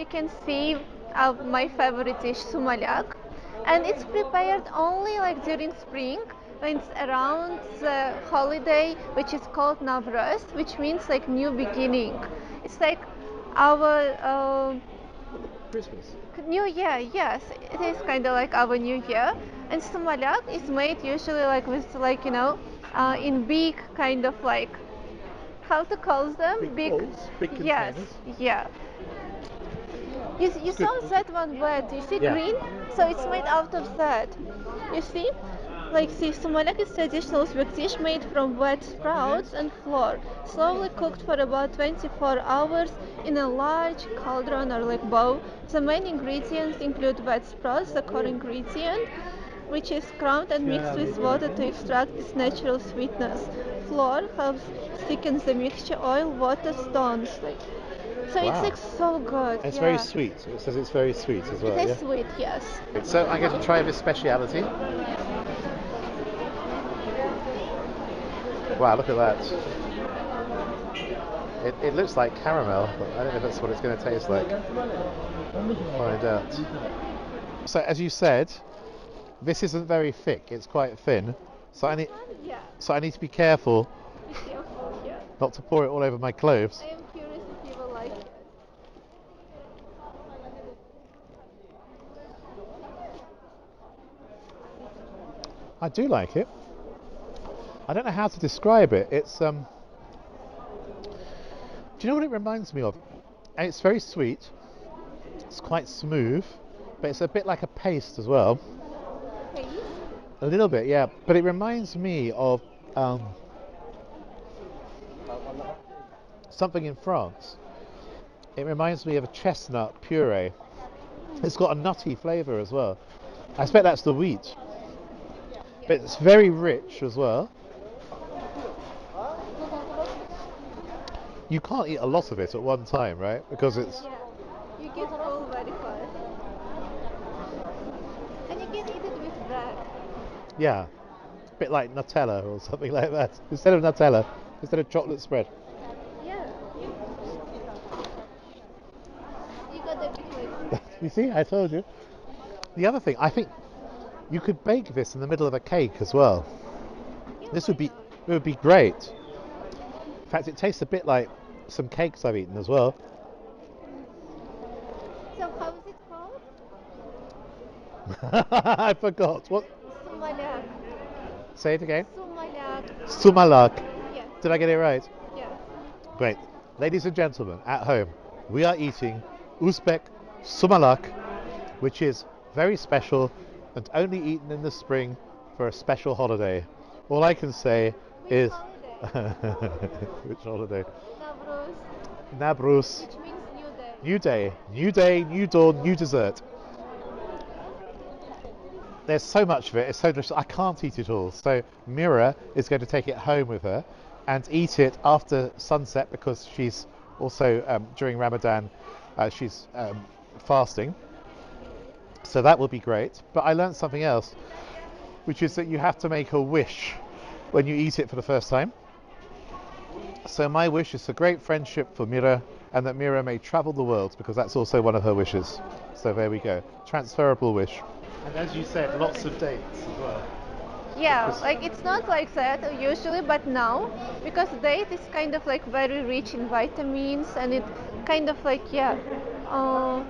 you can see my favorite dish, sumalak, and it's prepared only like during spring when it's around the holiday, which is called Navroz, which means like new beginning. It's like our Christmas. New Year. Yes, it is kind of like our New Year, and sumalak is made usually like with like in big kind of like how to call them Big bowls, big yes, containers. yeah. You saw that one wet. You see Yeah. green? So it's made out of that. You see? Like see, sumalak is traditional Uzbek dish made from wet sprouts and flour, slowly cooked for about 24 hours in a large cauldron or like bowl. The main ingredients include wet sprouts, the core ingredient, which is ground and mixed with water to extract its natural sweetness. Flour helps thicken the mixture, oil, water, stones. Like, so it's Wow. like so good. It's very Yeah. sweet. It says it's very sweet as well, It yeah? is sweet, yes. So I'm going to try this speciality. Wow, look at that. It looks like caramel, but I don't know if that's what it's going to taste like. Find out. So as you said, this isn't very thick. It's quite thin. So Yeah. I need to be careful Be careful here. not to pour it all over my clothes. I am curious if you will like it. I do like it. I don't know how to describe it. It's do you know what it reminds me of? And it's very sweet. It's quite smooth, but it's a bit like a paste as well. Paste? A little bit, yeah. But it reminds me of something in France. It reminds me of a chestnut puree. It's got a nutty flavour as well. I expect that's the wheat, but it's very rich as well. You can't eat a lot of it at one time, right? Because it's Yeah. You get full very fast. And you can eat it with bread. yeah, a bit like Nutella or something like that. Instead of Nutella, instead of chocolate spread. Yeah. You got a bit like You see, I told you. The other thing, I think you could bake this in the middle of a cake as well. yeah, This why would be not? it would be great. In fact, it tastes a bit like some cakes I've eaten as well. So how is it called? I forgot. What? Sumalak. Say it again. Sumalak. Sumalak. Yes. Did I get it right? Yes. Great. Ladies and gentlemen, at home, we are eating Uzbek sumalak, which is very special and only eaten in the spring for a special holiday. All I can say Which is holiday? which holiday? Navruz, Nabrus. which means new day. New day, new day, new dawn, new dessert. There's so much of it, it's so delicious. I can't eat it all. So Mira is going to take it home with her and eat it after sunset because she's also, during Ramadan, she's fasting. So that will be great. But I learned something else, which is that you have to make a wish when you eat it for the first time. So my wish is for great friendship for Mira and that Mira may travel the world because that's also one of her wishes. So there we go. Transferable wish. And as you said, lots of dates as well. Yeah, like it's not like that usually, but now because date is kind of like very rich in vitamins and it kind of like uh,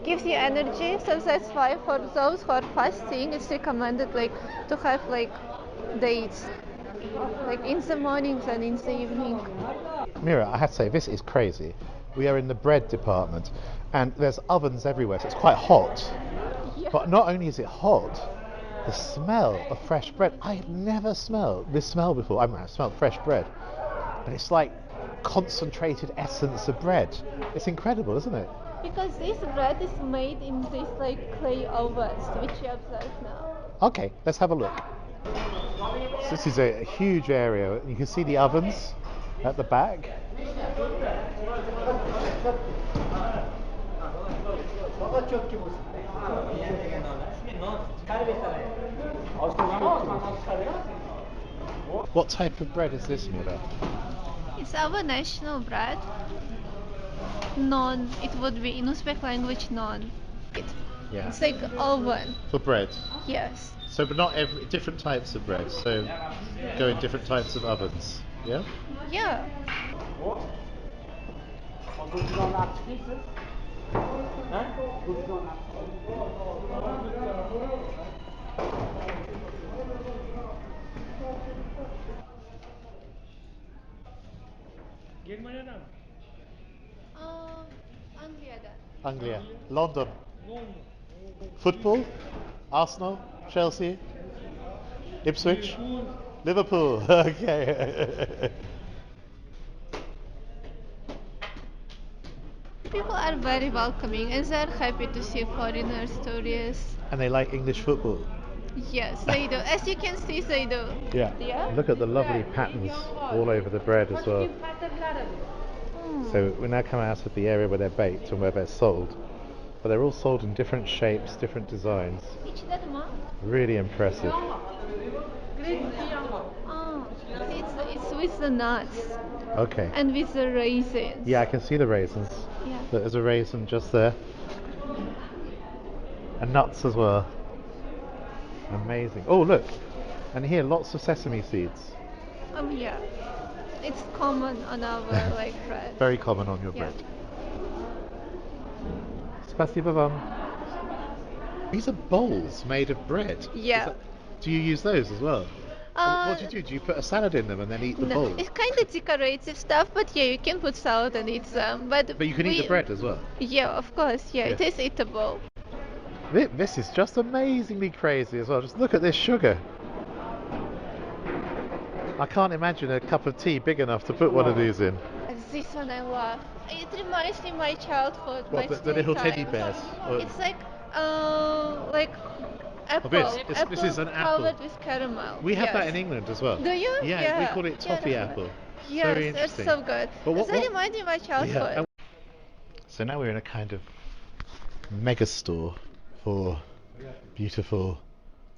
gives you energy. So that's why for those who are fasting, it's recommended like to have like dates like in the mornings and in the evening. Mira, I have to say, this is crazy. We are in the bread department and there's ovens everywhere, so it's quite hot. Yeah. But not only is it hot, the smell of fresh bread. I have never smelled this smell before. I mean, I've smelled fresh bread, but it's like concentrated essence of bread. It's incredible, isn't it? Because this bread is made in these like clay ovens, which you observe now. Okay, let's have a look. So this is a huge area. You can see the ovens at the back. What type of bread is this, Mira? It's our national bread. Non. It would be in Uzbek language non. Yeah. It's like oven. For bread. Yes. So, but not every different types of bread. So, go in different types of ovens. Yeah. Yeah. Um, Anglia'dan. Anglia, London. Football. Arsenal, Chelsea, Ipswich, Liverpool. Okay. People are very welcoming and they're happy to see foreigners, tourists. And they like English football. Yes, they do. As you can see, they do. Yeah. Yeah? Look at the lovely patterns all over the bread as well. So we're now coming out of the area where they're baked and where they're sold. But they're all sold in different shapes, different designs. Really impressive. Oh, it's with the nuts Okay. and with the raisins. Yeah, I can see the raisins. Yeah. There's a raisin just there. And nuts as well. Amazing. Oh, look. And here, lots of sesame seeds. Yeah. It's common on our like bread. Very common on your Yeah. bread. Spasibo vam. These are bowls made of bread. Yeah. Do you use those as well? What do Uh, you do? Do you put a salad in them and then eat the no, bowl? it's kind of decorative stuff, but yeah, you can put salad and eat them. But But you can eat the bread as well. Yeah, of course. Yeah, Yeah. it is eatable. This is just amazingly crazy as well. Just look at this sugar. I can't imagine a cup of tea big enough to put one of these in. This one I love. It reminds me of my childhood. What, my the little school teddy times. bears? Or- It's like apple. this is an apple. Covered with caramel. We have that Yes. in England as well. Do you? Yeah, we call it toffee Yeah. apple. Yes, Very it's interesting. so good. But what- That what- reminds me of my childhood. Yeah. So now we're in a kind of mega store for beautiful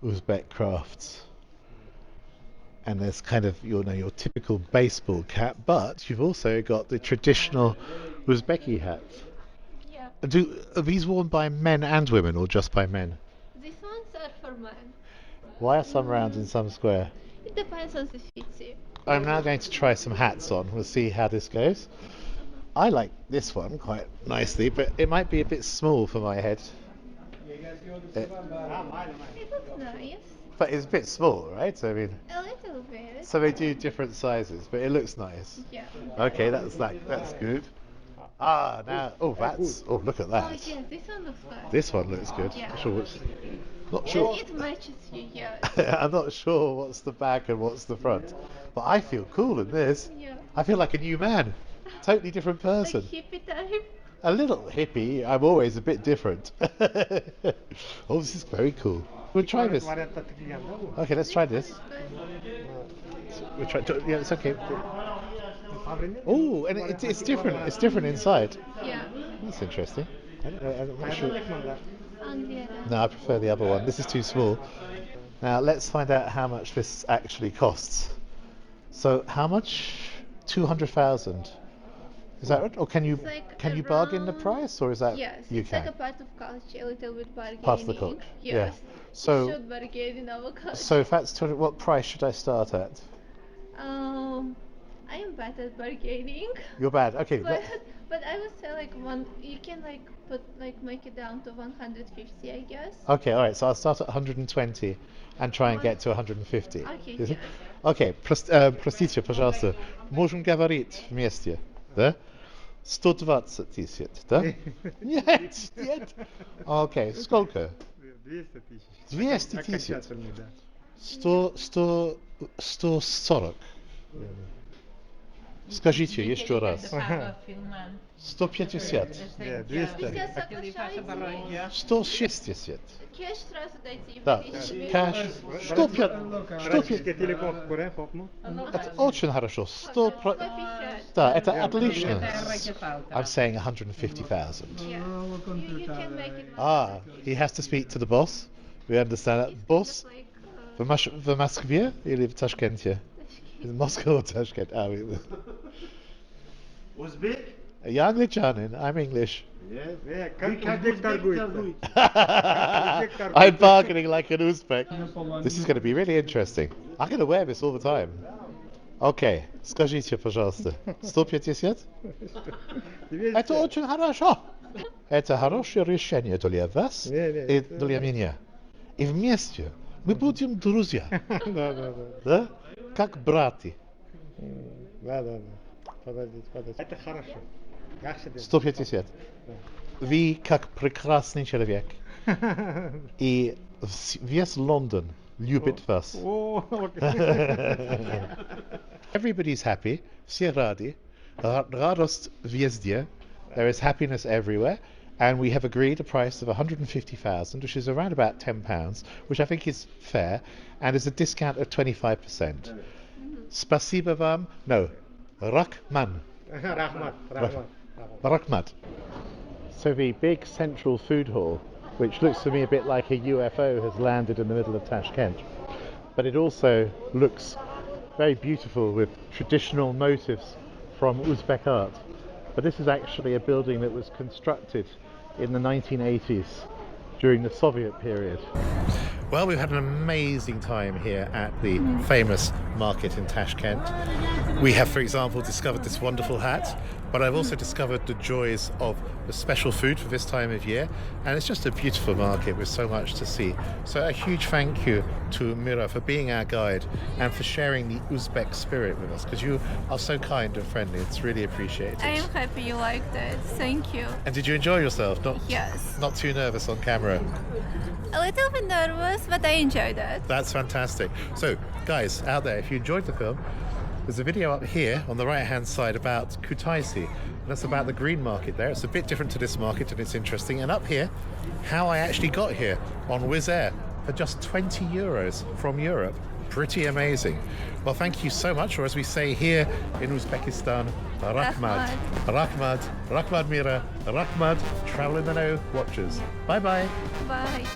Uzbek crafts. And there's kind of your typical baseball cap, but you've also got the traditional Uzbeki hats. Yeah. Are these worn by men and women, or just by men? These ones are for men. Why are some round and some square? It depends on the fit. I'm now going to try some hats on. We'll see how this goes. I like this one quite nicely, but it might be a bit small for my head. It looks nice. But it's a bit small, right? So I mean, A little bit. so they do different sizes, but it looks nice. Yeah. Okay, that's good. Look at Oh that. yes, this one looks good. This one looks good. Yeah. Not sure. And it matches you, yeah. I'm not sure what's the back and what's the front, but I feel cool in this. Yeah. I feel like a new man, totally different person. Like hippie type. A little hippie. I'm always a bit different. Oh, this is very cool. We'll try this. Okay, let's try this. We'll try. Yeah, it's okay. Oh, and it's different. It's different inside. Yeah. That's interesting. I'm not sure. Anglia'dan. No, I prefer the other one. This is too small. Now let's find out how much this actually costs. So how much? 200,000. Is that right? Or can you It's like can you bargain the around- price, or is that Yes, you it's can? like a part of culture, a little bit bargaining. Part of the culture, yeah. Yes. So- We should bargain in our culture. So if that's 200, what price should I start at? I am bad at bargaining. You're bad. Okay. But I would say like you can make it down to 150, I guess. Okay. All right. So I'll start at 120 and try and get to 150. Okay, Is it? yes. Окей, простите, пожалуйста, можем говорить вместе, да? 120 тысяч, да? Нет. Окей, сколько? 200 тысяч. 200 тысяч. Окончательный, да. 140. Скажите еще раз. 150. Нет, 200. Сейчас соглашайтесь. 160. Кеш сразу дайте. Да, Евгений. кэш. 150. Российский телеком в Куре, ну. Это очень хорошо. 100. 150. Да, это отлично. Это I'm saying 150,000. Yeah. You can make it. He has to speak to the boss. We understand that. It's Boss kind of like, в Москве или в Ташкенте? Tashkent. In Moscow or Tashkent? Uzbek? Я англичанин, I'm English. Как Узбек торгуется. I'm bargaining like an Uzbek. This is going to be really interesting. I'm going to wear this all the time. Okay, скажите, пожалуйста, 150? Это очень хорошо. Это хорошее решение для вас и для меня. И вместе мы будем друзья. Да? Как братья. Да. Подождите. Это хорошо. 150. Вы как прекрасный человек. И весь Лондон любит вас. Everybody's happy. Все рады. Радость везде. There is happiness everywhere. And we have agreed a price of 150,000, which is around about £10, which I think is fair, and is a discount of 25%. Спасибо вам. No. Rahman. Rahmat. So the big central food hall, which looks to me a bit like a UFO has landed in the middle of Tashkent, but it also looks very beautiful with traditional motifs from Uzbek art. But this is actually a building that was constructed in the 1980s during the Soviet period. Well, we've had an amazing time here at the famous market in Tashkent. We have, for example, discovered this wonderful hat, but I've also discovered the joys of the special food for this time of year, and it's just a beautiful market with so much to see. So a huge thank you to Mira for being our guide and for sharing the Uzbek spirit with us, because you are so kind and friendly. It's really appreciated. I am happy you liked it. Thank you. And did you enjoy yourself? Yes. Not too nervous on camera? A little bit nervous, but I enjoyed it. That's fantastic. So, guys out there, if you enjoyed the film, there's a video up here on the right hand side about Kutaisi. That's about the green market there. It's a bit different to this market and it's interesting. And up here, how I actually got here on Wizz Air for just €20 from Europe. Pretty amazing. Well, thank you so much, or as we say here in Uzbekistan, Rahmad. Rahmad Mira, Rahmad, Travel in the Know watchers. Bye bye. Bye.